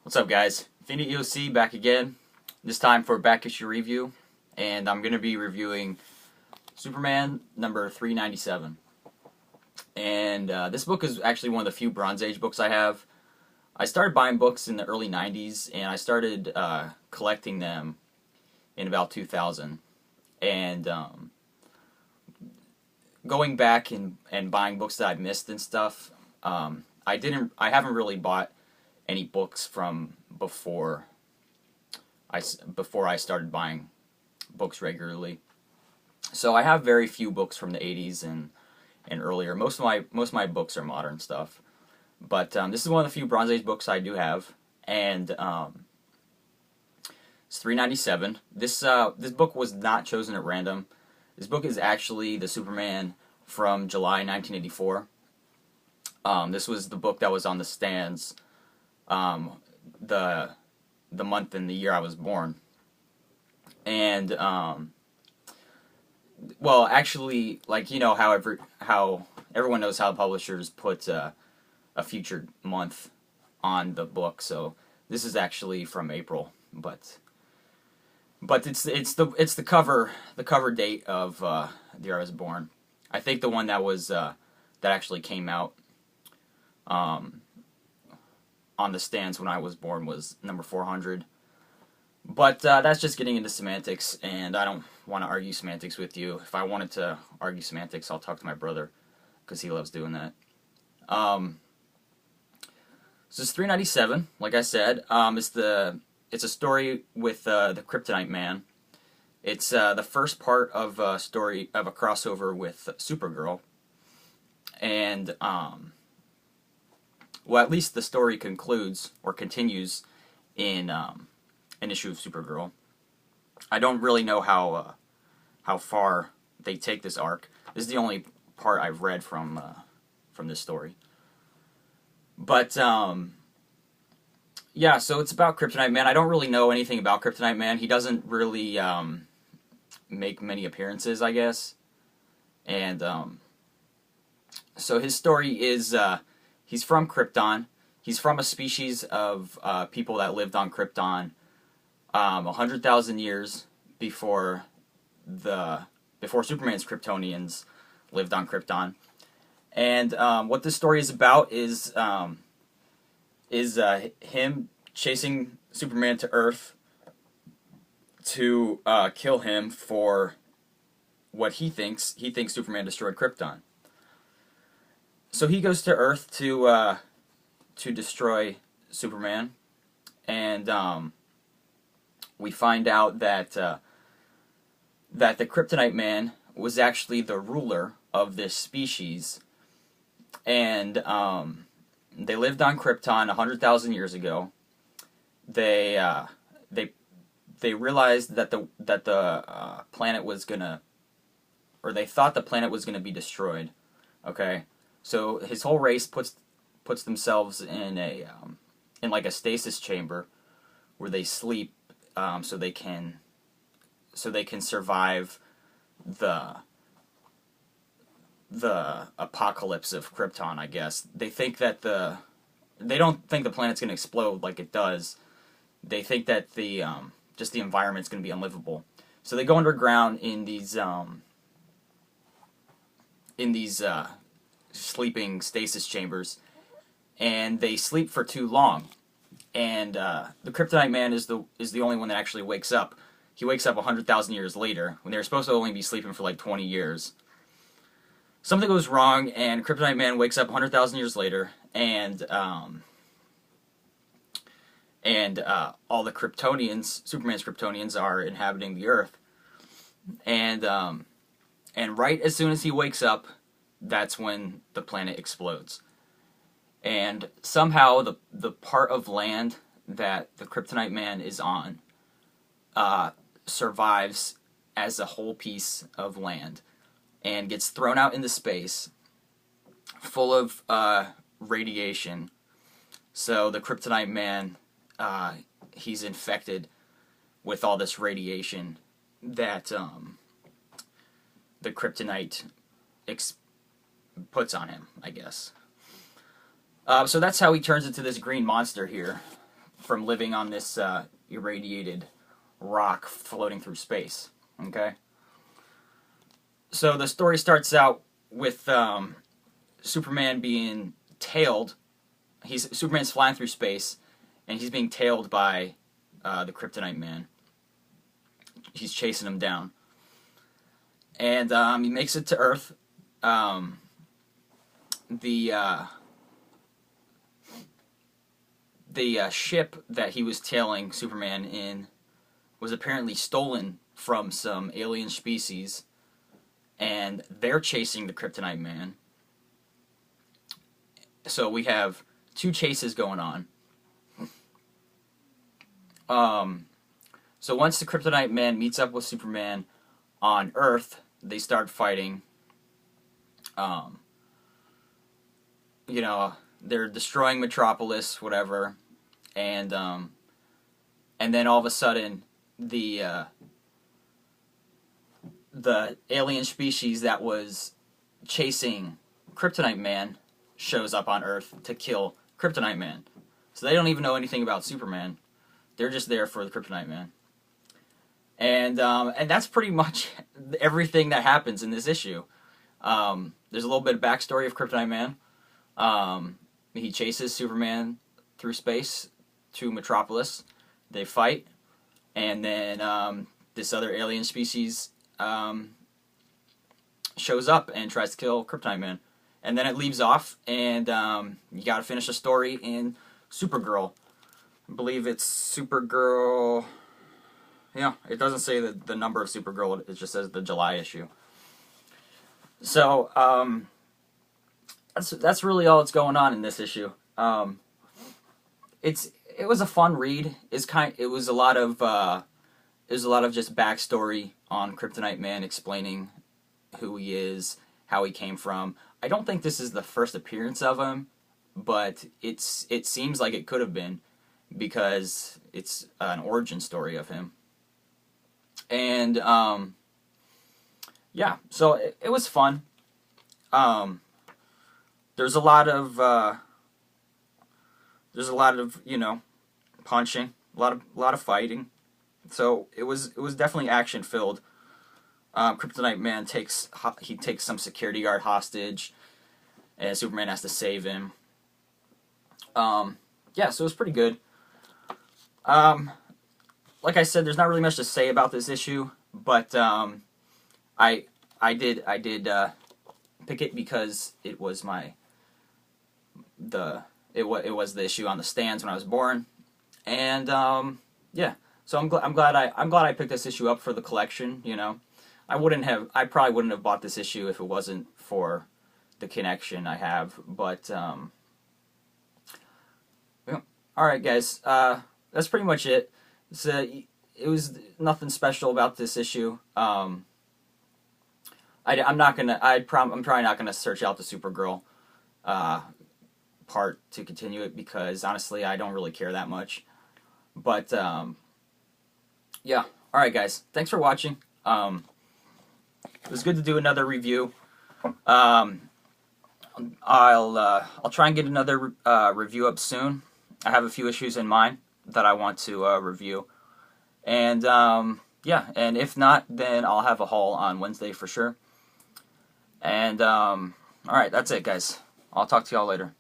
What's up, guys? Infinity EOC back again. This time for a back issue review, and I'm going to be reviewing Superman number 397. And this book is actually one of the few Bronze Age books I have. I started buying books in the early 90s, and I started collecting them in about 2000. And going back and buying books that I've missed and stuff, I haven't really bought any books from before I started buying books regularly. So I have very few books from the 80s and earlier. Most of my books are modern stuff. But this is one of the few Bronze Age books I do have, and it's 397. This book was not chosen at random. This book is actually the Superman from July 1984. This was the book that was on the stands the month and the year I was born. And well, actually, like, you know, how everyone knows how publishers put a future month on the book. So this is actually from April, but it's the cover date of the year I was born. I think the one that was that actually came out on the stands when I was born was number 400. But that's just getting into semantics, and I don't want to argue semantics with you. If I wanted to argue semantics, I'll talk to my brother, because he loves doing that. So it's 397, like I said. It's a story with the Kryptonite Man. It's the first part of a story of a crossover with Supergirl, and well, at least the story concludes or continues in an issue of Supergirl. I don't really know how far they take this arc. This is the only part I've read from this story. But yeah, so it's about Kryptonite Man. I don't really know anything about Kryptonite Man. He doesn't really make many appearances, I guess. And so his story is he's from Krypton. He's from a species of people that lived on Krypton 100,000 years before Superman's Kryptonians lived on Krypton. And what this story is about is him chasing Superman to Earth to kill him for what he thinks Superman destroyed Krypton. So he goes to Earth to destroy Superman, and we find out that the Kryptonite Man was actually the ruler of this species, and they lived on Krypton 100,000 years ago. They realized that the planet was gonna, or they thought the planet was gonna be destroyed. Okay, so his whole race puts themselves in like a stasis chamber where they sleep, so they can survive the apocalypse of Krypton, I guess. They think that they don't think the planet's going to explode like it does. They think that just the environment's going to be unlivable. So they go underground in these sleeping stasis chambers, and they sleep for too long. And the Kryptonite Man is the only one that actually wakes up. He wakes up 100,000 years later, when they're supposed to only be sleeping for like 20 years. Something goes wrong, and Kryptonite Man wakes up 100,000 years later, and all the Kryptonians, Superman's Kryptonians, are inhabiting the Earth. And right as soon as he wakes up, that's when the planet explodes. And somehow the part of land that the Kryptonite Man is on survives as a whole piece of land, and gets thrown out into space full of radiation. So the Kryptonite Man, he's infected with all this radiation that the kryptonite puts on him, I guess. So that's how he turns into this green monster here. from living on this irradiated rock floating through space. Okay? So the story starts out with Superman being tailed. Superman's flying through space, and he's being tailed by the Kryptonite Man. He's chasing him down. And he makes it to Earth. The ship that he was tailing Superman in was apparently stolen from some alien species, and they're chasing the Kryptonite Man. So we have two chases going on. So once the Kryptonite Man meets up with Superman on Earth, they start fighting. You know, they're destroying Metropolis, whatever, and then all of a sudden the alien species that was chasing Kryptonite Man shows up on Earth to kill Kryptonite Man. So they don't even know anything about Superman. They're just there for the Kryptonite Man. And that's pretty much everything that happens in this issue. There's a little bit of backstory of Kryptonite Man. He chases Superman through space to Metropolis. They fight, and then this other alien species shows up and tries to kill Kryptonite Man. And then it leaves off, and you gotta finish the story in Supergirl. I believe it's Supergirl. Yeah, it doesn't say the number of Supergirl, it just says the July issue. So, that's really all that's going on in this issue. It was a fun read. It was a lot of just backstory on Kryptonite Man, explaining who he is, how he came from. I don't think this is the first appearance of him, but it seems like it could have been, because it's an origin story of him. And yeah, so it was fun. There's a lot of you know, punching, a lot of fighting. So it was definitely action filled. Kryptonite Man takes some security guard hostage, and Superman has to save him. Yeah, so it was pretty good. Like I said, there's not really much to say about this issue, but I did pick it because it was it was the issue on the stands when I was born, and yeah. So I'm glad I picked this issue up for the collection. You know, I probably wouldn't have bought this issue if it wasn't for the connection I have. But yeah. All right, guys. That's pretty much it. It was nothing special about this issue. I'm probably not gonna search out the Supergirl part to continue it, because honestly I don't really care that much. But yeah. All right, guys. Thanks for watching. It was good to do another review. I'll try and get another review up soon. I have a few issues in mind that I want to review. And yeah, and if not, then I'll have a haul on Wednesday for sure. And alright, that's it, guys. I'll talk to y'all later.